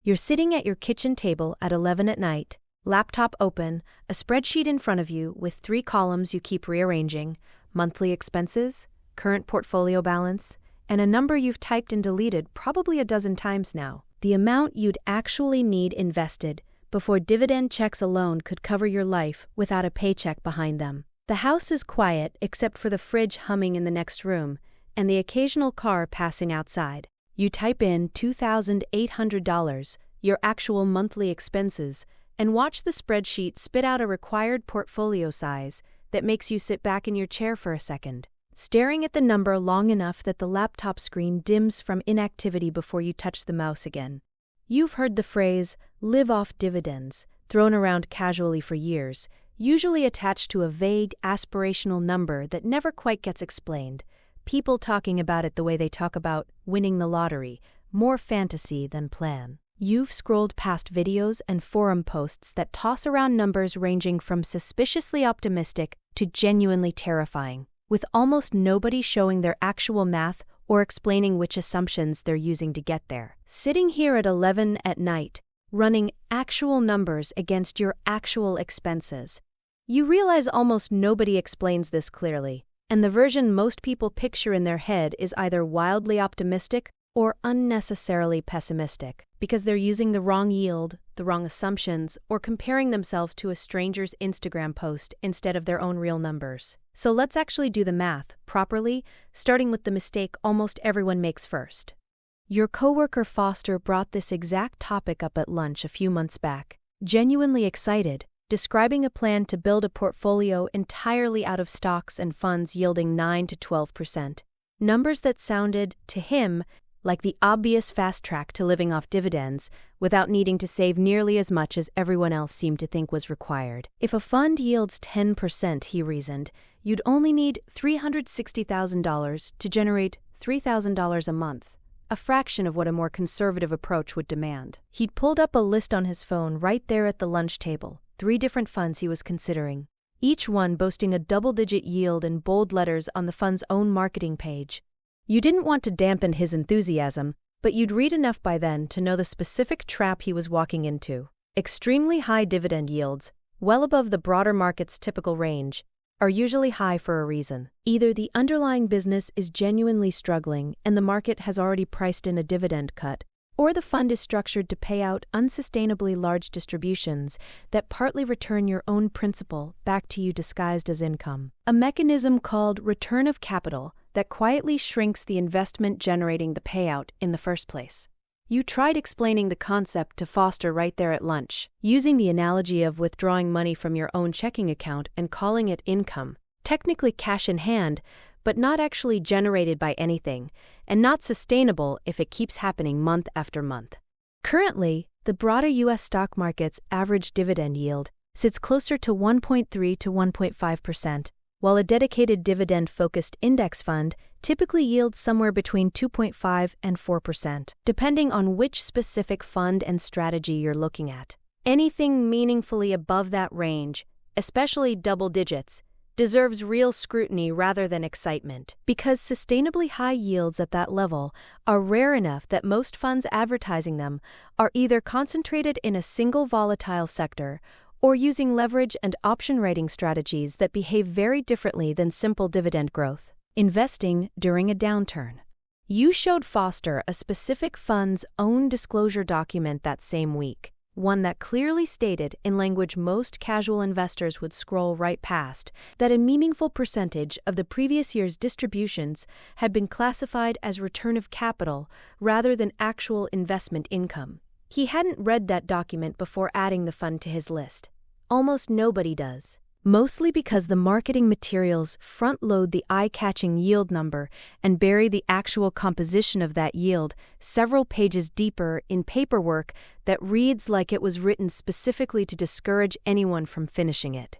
You're sitting at your kitchen table at 11 at night, laptop open, a spreadsheet in front of you with 3 columns you keep rearranging: monthly expenses, current portfolio balance, and a number you've typed and deleted probably a dozen times now. The amount you'd actually need invested before dividend checks alone could cover your life without a paycheck behind them. The house is quiet except for the fridge humming in the next room and the occasional car passing outside. You type in $2,800, your actual monthly expenses, and watch the spreadsheet spit out a required portfolio size that makes you sit back in your chair for a second, staring at the number long enough that the laptop screen dims from inactivity before you touch the mouse again. You've heard the phrase, live off dividends, thrown around casually for years, usually attached to a vague, aspirational number that never quite gets explained. People talking about it the way they talk about winning the lottery, more fantasy than plan. You've scrolled past videos and forum posts that toss around numbers ranging from suspiciously optimistic to genuinely terrifying, with almost nobody showing their actual math or explaining which assumptions they're using to get there. Sitting here at 11 at night, running actual numbers against your actual expenses, you realize almost nobody explains this clearly, and the version most people picture in their head is either wildly optimistic or unnecessarily pessimistic, because they're using the wrong yield, the wrong assumptions, or comparing themselves to a stranger's Instagram post instead of their own real numbers. So let's actually do the math properly, starting with the mistake almost everyone makes first. Your coworker Foster brought this exact topic up at lunch a few months back, genuinely excited, describing a plan to build a portfolio entirely out of stocks and funds yielding 9 to 12%. Numbers that sounded, to him, like the obvious fast track to living off dividends without needing to save nearly as much as everyone else seemed to think was required. If a fund yields 10%, he reasoned, you'd only need $360,000 to generate $3,000 a month, a fraction of what a more conservative approach would demand. He'd pulled up a list on his phone right there at the lunch table, 3 different funds he was considering, each one boasting a double-digit yield in bold letters on the fund's own marketing page. You didn't want to dampen his enthusiasm, but you'd read enough by then to know the specific trap he was walking into. Extremely high dividend yields, well above the broader market's typical range, are usually high for a reason. Either the underlying business is genuinely struggling and the market has already priced in a dividend cut, or the fund is structured to pay out unsustainably large distributions that partly return your own principal back to you disguised as income. A mechanism called return of capital that quietly shrinks the investment generating the payout in the first place. You tried explaining the concept to Foster right there at lunch, using the analogy of withdrawing money from your own checking account and calling it income, technically cash in hand, but not actually generated by anything, and not sustainable if it keeps happening month after month. Currently, the broader U.S. stock market's average dividend yield sits closer to 1.3 to 1.5%, while a dedicated dividend-focused index fund typically yields somewhere between 2.5 and 4%, depending on which specific fund and strategy you're looking at. Anything meaningfully above that range, especially double digits, deserves real scrutiny rather than excitement, because sustainably high yields at that level are rare enough that most funds advertising them are either concentrated in a single volatile sector or using leverage and option rating strategies that behave very differently than simple dividend growth. Investing during a downturn. You showed Foster a specific fund's own disclosure document that same week, one that clearly stated, in language most casual investors would scroll right past, that a meaningful percentage of the previous year's distributions had been classified as return of capital rather than actual investment income. He hadn't read that document before adding the fund to his list. Almost nobody does. Mostly because the marketing materials front-load the eye-catching yield number and bury the actual composition of that yield several pages deeper in paperwork that reads like it was written specifically to discourage anyone from finishing it.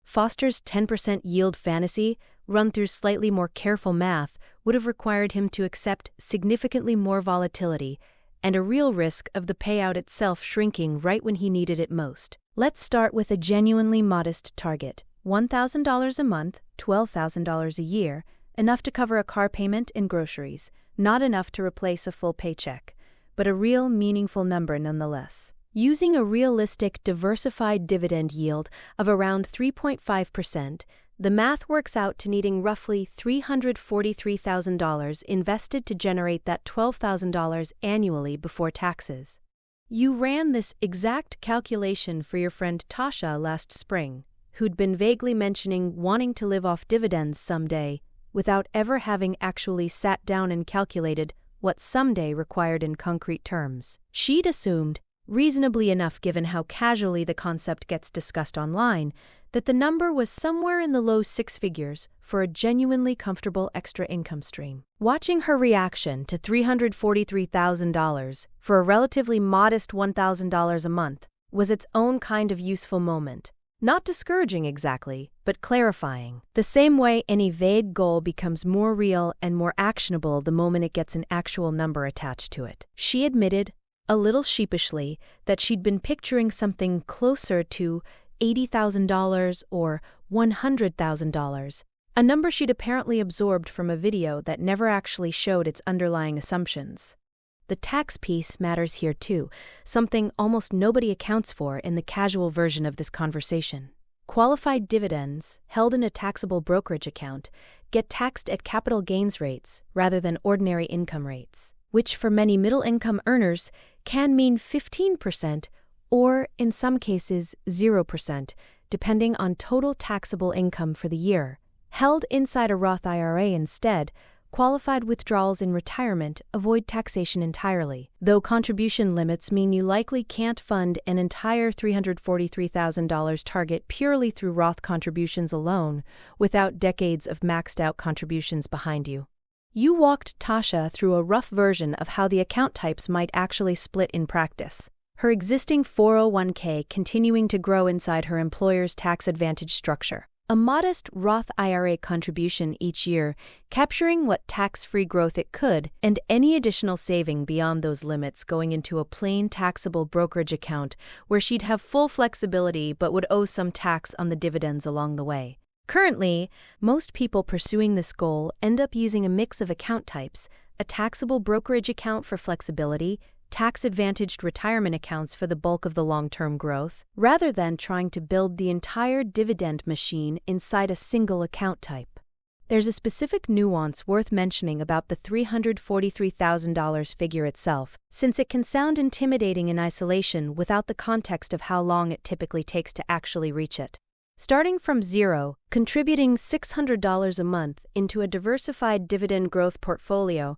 Foster's 10% yield fantasy, run through slightly more careful math, would have required him to accept significantly more volatility and a real risk of the payout itself shrinking right when he needed it most. Let's start with a genuinely modest target: $1,000 a month, $12,000 a year, enough to cover a car payment and groceries, not enough to replace a full paycheck. but a real, meaningful number nonetheless. Using a realistic, diversified dividend yield of around 3.5%, the math works out to needing roughly $343,000 invested to generate that $12,000 annually before taxes. You ran this exact calculation for your friend Tasha last spring, who'd been vaguely mentioning wanting to live off dividends someday, without ever having actually sat down and calculated what someday required in concrete terms. She'd assumed, reasonably enough given how casually the concept gets discussed online, that the number was somewhere in the low six figures for a genuinely comfortable extra income stream. Watching her reaction to $343,000 for a relatively modest $1,000 a month was its own kind of useful moment. Not discouraging exactly, but clarifying. The same way any vague goal becomes more real and more actionable the moment it gets an actual number attached to it. She admitted, a little sheepishly, that she'd been picturing something closer to $80,000 or $100,000, a number she'd apparently absorbed from a video that never actually showed its underlying assumptions. The tax piece matters here too, something almost nobody accounts for in the casual version of this conversation. Qualified dividends, held in a taxable brokerage account, get taxed at capital gains rates rather than ordinary income rates, which for many middle-income earners can mean 15% or, in some cases, 0%, depending on total taxable income for the year. Held inside a Roth IRA instead, qualified withdrawals in retirement avoid taxation entirely, though contribution limits mean you likely can't fund an entire $343,000 target purely through Roth contributions alone, without decades of maxed-out contributions behind you. You walked Tasha through a rough version of how the account types might actually split in practice. Her existing 401k continuing to grow inside her employer's tax advantage structure. A modest Roth IRA contribution each year, capturing what tax-free growth it could, and any additional saving beyond those limits going into a plain taxable brokerage account where she'd have full flexibility but would owe some tax on the dividends along the way. Currently, most people pursuing this goal end up using a mix of account types: a taxable brokerage account for flexibility, tax-advantaged retirement accounts for the bulk of the long-term growth, rather than trying to build the entire dividend machine inside a single account type. There's a specific nuance worth mentioning about the $343,000 figure itself, since it can sound intimidating in isolation without the context of how long it typically takes to actually reach it. Starting from zero, contributing $600 a month into a diversified dividend growth portfolio,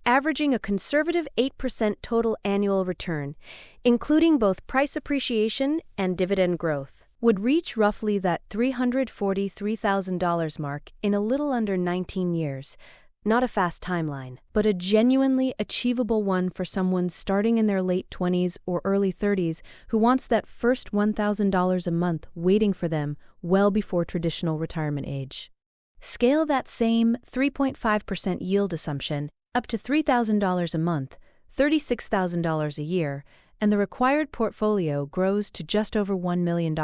averaging a conservative 8% total annual return, including both price appreciation and dividend growth, would reach roughly that $343,000 mark in a little under 19 years. Not a fast timeline, but a genuinely achievable one for someone starting in their late 20s or early 30s who wants that first $1,000 a month waiting for them well before traditional retirement age. Scale that same 3.5% yield assumption up to $3,000 a month, $36,000 a year, and the required portfolio grows to just over $1 million.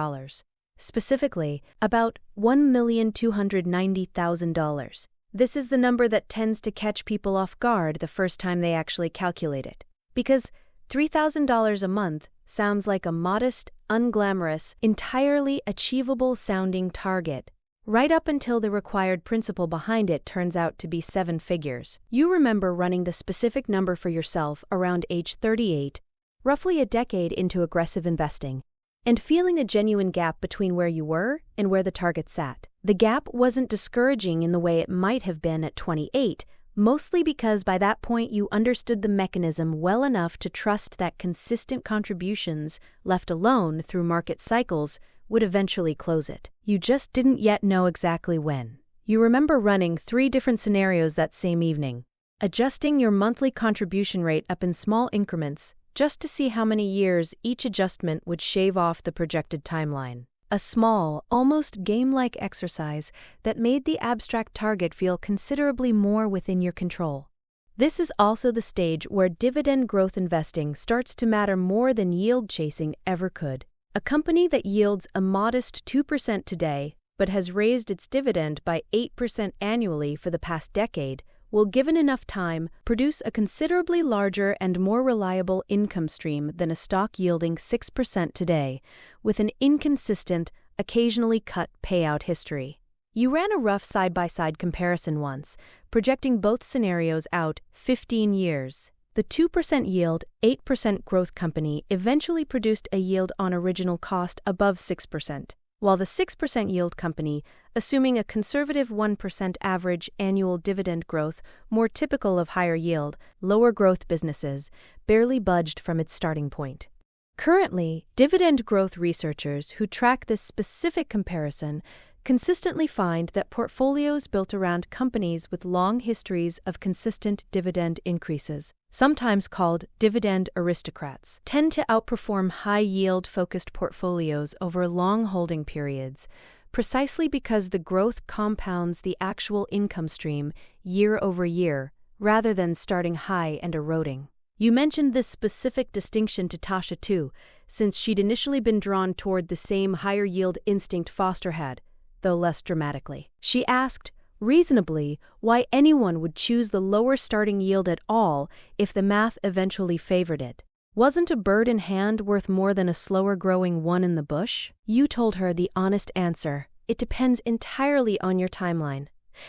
Specifically, about $1,290,000. This is the number that tends to catch people off guard the first time they actually calculate it. Because $3,000 a month sounds like a modest, unglamorous, entirely achievable-sounding target, right up until the required principal behind it turns out to be seven figures. You remember running the specific number for yourself around age 38, roughly a decade into aggressive investing, and feeling a genuine gap between where you were and where the target sat. The gap wasn't discouraging in the way it might have been at 28, mostly because by that point you understood the mechanism well enough to trust that consistent contributions, left alone through market cycles, would eventually close it. You just didn't yet know exactly when. You remember running 3 different scenarios that same evening, adjusting your monthly contribution rate up in small increments just to see how many years each adjustment would shave off the projected timeline. A small, almost game-like exercise that made the abstract target feel considerably more within your control. This is also the stage where dividend growth investing starts to matter more than yield chasing ever could. A company that yields a modest 2% today, but has raised its dividend by 8% annually for the past decade, will, given enough time, produce a considerably larger and more reliable income stream than a stock yielding 6% today, with an inconsistent, occasionally cut payout history. You ran a rough side-by-side comparison once, projecting both scenarios out 15 years. The 2% yield, 8% growth company eventually produced a yield on original cost above 6%, while the 6% yield company, assuming a conservative 1% average annual dividend growth more typical of higher yield, lower growth businesses, barely budged from its starting point. Currently, dividend growth researchers who track this specific comparison consistently find that portfolios built around companies with long histories of consistent dividend increases, sometimes called dividend aristocrats, tend to outperform high-yield-focused portfolios over long holding periods, precisely because the growth compounds the actual income stream year over year, rather than starting high and eroding. You mentioned this specific distinction to Tasha too, since she'd initially been drawn toward the same higher-yield instinct Foster had, though less dramatically. She asked, reasonably, why anyone would choose the lower starting yield at all if the math eventually favored it. Wasn't a bird in hand worth more than a slower growing one in the bush? You told her the honest answer. It depends entirely on your timeline.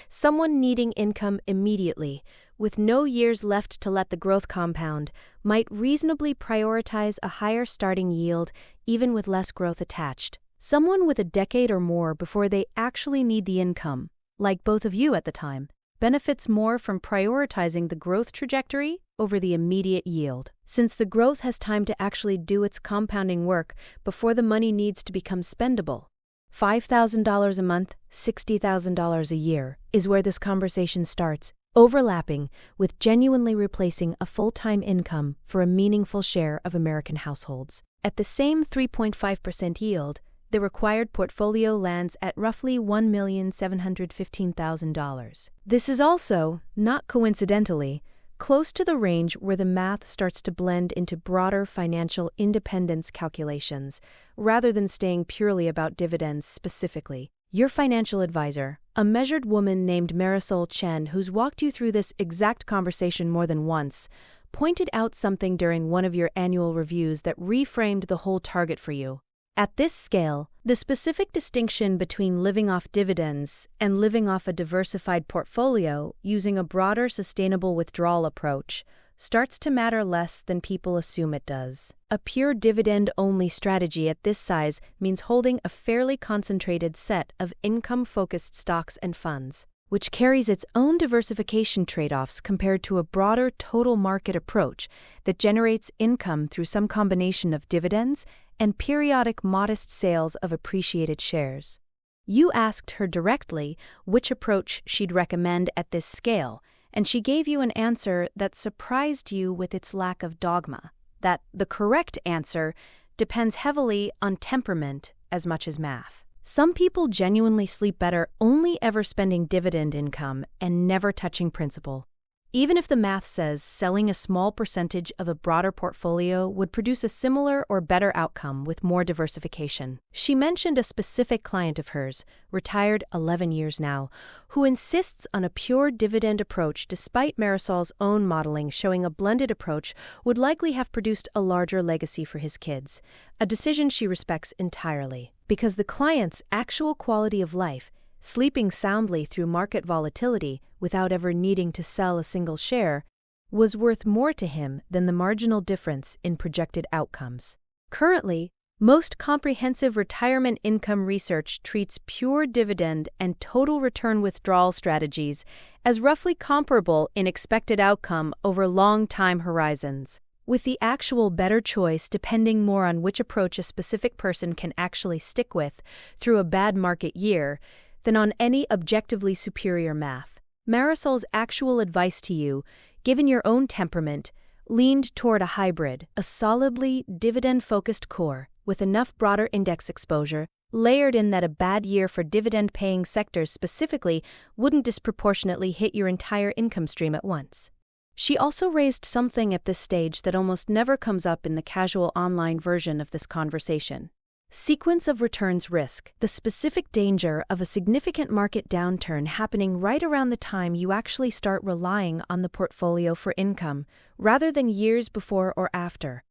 Someone needing income immediately, with no years left to let the growth compound, might reasonably prioritize a higher starting yield even with less growth attached. Someone with a decade or more before they actually need the income, like both of you at the time, benefits more from prioritizing the growth trajectory over the immediate yield, since the growth has time to actually do its compounding work before the money needs to become spendable. $5,000 a month, $60,000 a year is where this conversation starts, overlapping with genuinely replacing a full-time income for a meaningful share of American households. At the same 3.5% yield, the required portfolio lands at roughly $1,715,000. This is also, not coincidentally, close to the range where the math starts to blend into broader financial independence calculations, rather than staying purely about dividends specifically. Your financial advisor, a measured woman named Marisol Chen, who's walked you through this exact conversation more than once, pointed out something during one of your annual reviews that reframed the whole target for you. At this scale, the specific distinction between living off dividends and living off a diversified portfolio using a broader sustainable withdrawal approach starts to matter less than people assume it does. A pure dividend-only strategy at this size means holding a fairly concentrated set of income-focused stocks and funds, which carries its own diversification trade-offs compared to a broader total market approach that generates income through some combination of dividends and periodic modest sales of appreciated shares. You asked her directly which approach she'd recommend at this scale, and she gave you an answer that surprised you with its lack of dogma, that the correct answer depends heavily on temperament as much as math. Some people genuinely sleep better only ever spending dividend income and never touching principal. Even if the math says selling a small percentage of a broader portfolio would produce a similar or better outcome with more diversification. She mentioned a specific client of hers, retired 11 years now, who insists on a pure dividend approach despite Marisol's own modeling showing a blended approach would likely have produced a larger legacy for his kids, a decision she respects entirely. Because the client's actual quality of life, sleeping soundly through market volatility without ever needing to sell a single share, was worth more to him than the marginal difference in projected outcomes. Currently, most comprehensive retirement income research treats pure dividend and total return withdrawal strategies as roughly comparable in expected outcome over long time horizons, with the actual better choice depending more on which approach a specific person can actually stick with through a bad market year than on any objectively superior math. Marisol's actual advice to you, given your own temperament, leaned toward a hybrid, a solidly dividend-focused core with enough broader index exposure, layered in that a bad year for dividend-paying sectors specifically wouldn't disproportionately hit your entire income stream at once. She also raised something at this stage that almost never comes up in the casual online version of this conversation. Sequence of returns risk, the specific danger of a significant market downturn happening right around the time you actually start relying on the portfolio for income, rather than years before or after.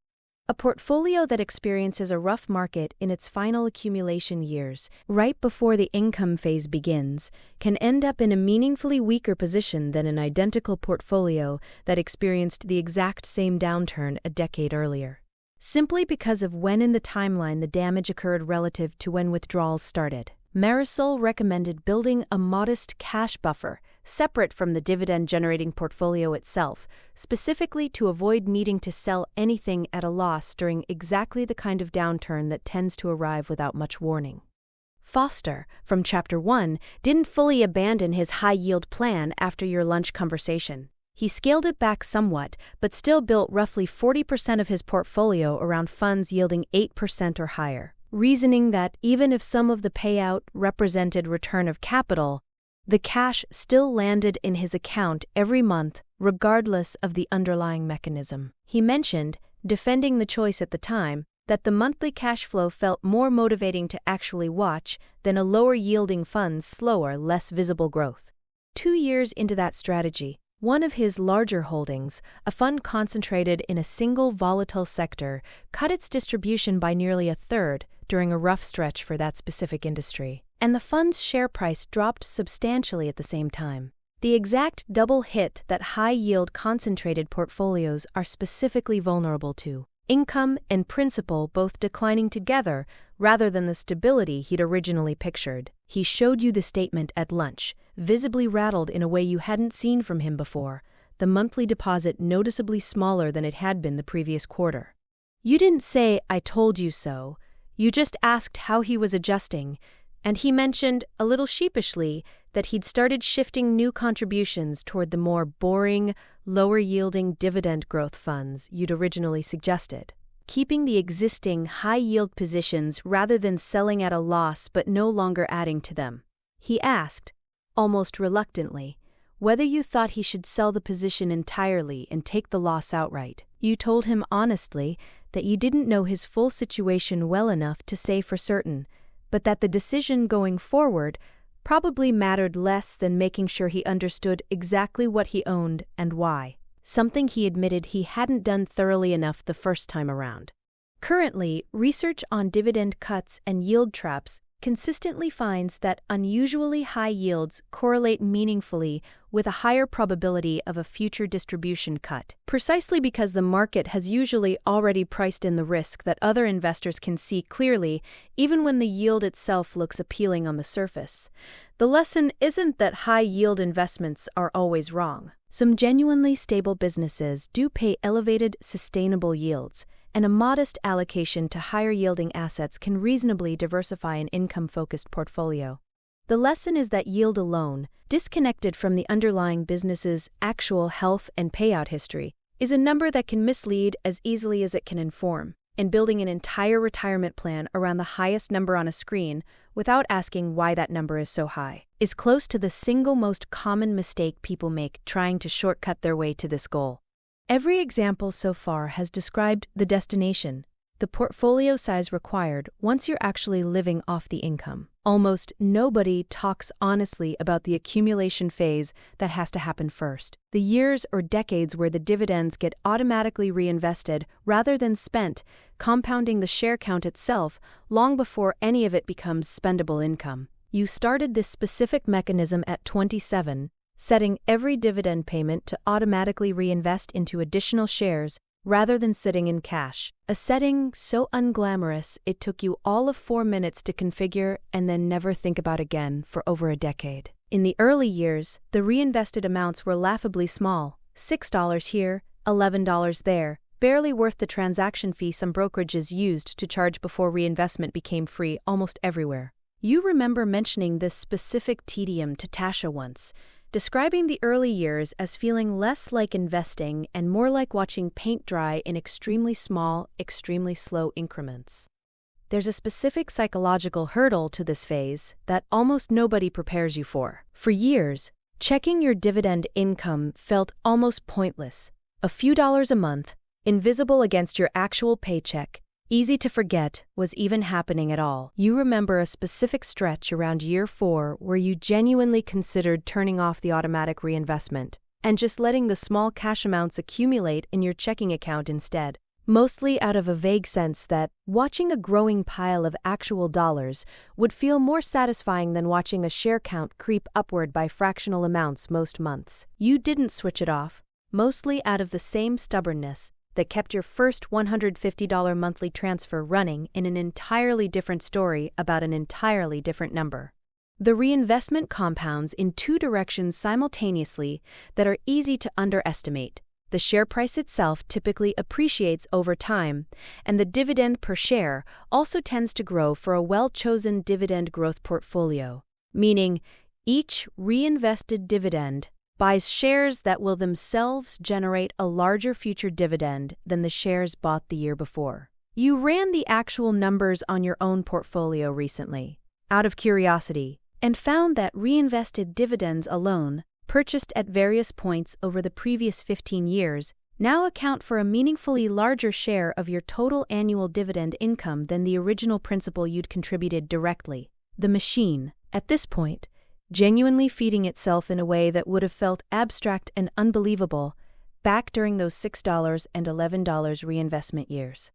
A portfolio that experiences a rough market in its final accumulation years, right before the income phase begins, can end up in a meaningfully weaker position than an identical portfolio that experienced the exact same downturn a decade earlier. Simply because of when in the timeline the damage occurred relative to when withdrawals started. Marisol recommended building a modest cash buffer, separate from the dividend-generating portfolio itself, specifically to avoid needing to sell anything at a loss during exactly the kind of downturn that tends to arrive without much warning. Foster, from Chapter 1, didn't fully abandon his high-yield plan after your lunch conversation. He scaled it back somewhat, but still built roughly 40% of his portfolio around funds yielding 8% or higher, reasoning that even if some of the payout represented return of capital, the cash still landed in his account every month, regardless of the underlying mechanism. He mentioned, defending the choice at the time, that the monthly cash flow felt more motivating to actually watch than a lower-yielding fund's slower, less visible growth. 2 years into that strategy, one of his larger holdings, a fund concentrated in a single volatile sector, cut its distribution by nearly a third during a rough stretch for that specific industry, and the fund's share price dropped substantially at the same time. The exact double hit that high-yield concentrated portfolios are specifically vulnerable to, income and principal both declining together rather than the stability he'd originally pictured. He showed you the statement at lunch, visibly rattled in a way you hadn't seen from him before, the monthly deposit noticeably smaller than it had been the previous quarter. You didn't say, "I told you so." You just asked how he was adjusting, and he mentioned, a little sheepishly, that he'd started shifting new contributions toward the more boring, lower-yielding dividend growth funds you'd originally suggested, keeping the existing high-yield positions rather than selling at a loss but no longer adding to them. He asked, almost reluctantly, whether you thought he should sell the position entirely and take the loss outright. You told him honestly that you didn't know his full situation well enough to say for certain, but that the decision going forward probably mattered less than making sure he understood exactly what he owned and why, something he admitted he hadn't done thoroughly enough the first time around. Currently, research on dividend cuts and yield traps consistently finds that unusually high yields correlate meaningfully with a higher probability of a future distribution cut, precisely because the market has usually already priced in the risk that other investors can see clearly, even when the yield itself looks appealing on the surface. The lesson isn't that high-yield investments are always wrong. Some genuinely stable businesses do pay elevated, sustainable yields, and a modest allocation to higher-yielding assets can reasonably diversify an income-focused portfolio. The lesson is that yield alone, disconnected from the underlying business's actual health and payout history, is a number that can mislead as easily as it can inform, and building an entire retirement plan around the highest number on a screen without asking why that number is so high is close to the single most common mistake people make trying to shortcut their way to this goal. Every example so far has described the destination, the portfolio size required once you're actually living off the income. Almost nobody talks honestly about the accumulation phase that has to happen first, the years or decades where the dividends get automatically reinvested rather than spent, compounding the share count itself long before any of it becomes spendable income. You started this specific mechanism at 27, setting every dividend payment to automatically reinvest into additional shares rather than sitting in cash, a setting so unglamorous it took you all of 4 minutes to configure and then never think about again for over a decade. In the early years, the reinvested amounts were laughably small, $6 here, $11 there, barely worth the transaction fee some brokerages used to charge before reinvestment became free almost everywhere. You remember mentioning this specific tedium to Tasha once, describing the early years as feeling less like investing and more like watching paint dry in extremely small, extremely slow increments. There's a specific psychological hurdle to this phase that almost nobody prepares you for. For years, checking your dividend income felt almost pointless. A few dollars a month, invisible against your actual paycheck, easy to forget was even happening at all. You remember a specific stretch around year 4 where you genuinely considered turning off the automatic reinvestment and just letting the small cash amounts accumulate in your checking account instead, mostly out of a vague sense that watching a growing pile of actual dollars would feel more satisfying than watching a share count creep upward by fractional amounts most months. You didn't switch it off, mostly out of the same stubbornness that kept your first $150 monthly transfer running in an entirely different story about an entirely different number. The reinvestment compounds in two directions simultaneously that are easy to underestimate. The share price itself typically appreciates over time, and the dividend per share also tends to grow for a well-chosen dividend growth portfolio, meaning each reinvested dividend buys shares that will themselves generate a larger future dividend than the shares bought the year before. You ran the actual numbers on your own portfolio recently, out of curiosity, and found that reinvested dividends alone, purchased at various points over the previous 15 years, now account for a meaningfully larger share of your total annual dividend income than the original principal you'd contributed directly. The machine, at this point, genuinely feeding itself in a way that would have felt abstract and unbelievable back during those $6 and $11 reinvestment years.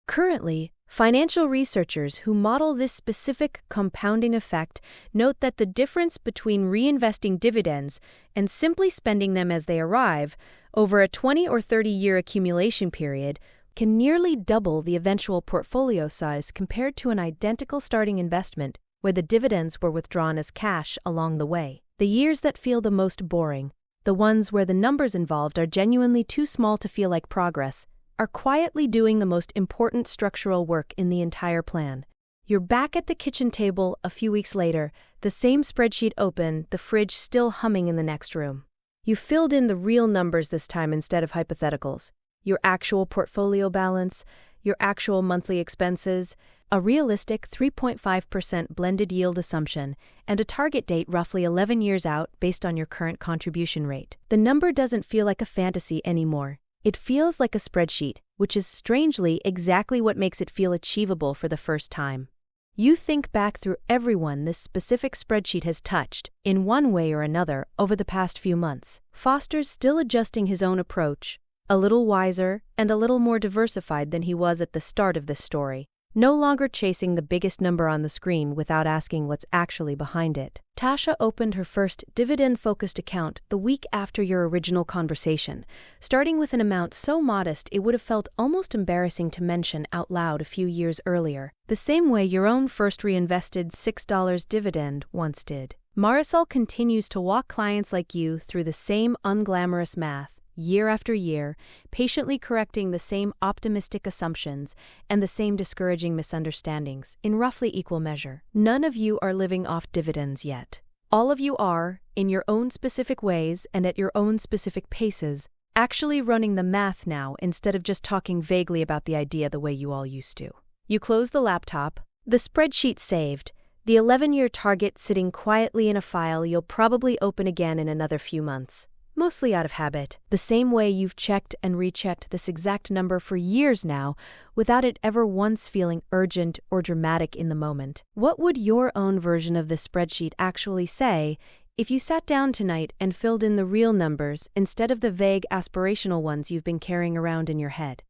Currently, financial researchers who model this specific compounding effect note that the difference between reinvesting dividends and simply spending them as they arrive over a 20 or 30-year accumulation period can nearly double the eventual portfolio size compared to an identical starting investment where the dividends were withdrawn as cash along the way. The years that feel the most boring, the ones where the numbers involved are genuinely too small to feel like progress, are quietly doing the most important structural work in the entire plan. You're back at the kitchen table a few weeks later, the same spreadsheet open, the fridge still humming in the next room. You filled in the real numbers this time instead of hypotheticals. Your actual portfolio balance, your actual monthly expenses, a realistic 3.5% blended yield assumption, and a target date roughly 11 years out based on your current contribution rate. The number doesn't feel like a fantasy anymore. It feels like a spreadsheet, which is strangely exactly what makes it feel achievable for the first time. You think back through everyone this specific spreadsheet has touched, in one way or another, over the past few months. Foster's still adjusting his own approach, a little wiser and a little more diversified than he was at the start of this story, no longer chasing the biggest number on the screen without asking what's actually behind it. Tasha opened her first dividend-focused account the week after your original conversation, starting with an amount so modest it would have felt almost embarrassing to mention out loud a few years earlier, the same way your own first reinvested $6 dividend once did. Marisol continues to walk clients like you through the same unglamorous math, year after year, patiently correcting the same optimistic assumptions and the same discouraging misunderstandings in roughly equal measure. None of you are living off dividends yet. All of you are, in your own specific ways and at your own specific paces, actually running the math now instead of just talking vaguely about the idea the way you all used to. You close the laptop, the spreadsheet saved, the 11-year target sitting quietly in a file you'll probably open again in another few months. Mostly out of habit, the same way you've checked and rechecked this exact number for years now without it ever once feeling urgent or dramatic in the moment. What would your own version of this spreadsheet actually say if you sat down tonight and filled in the real numbers instead of the vague aspirational ones you've been carrying around in your head?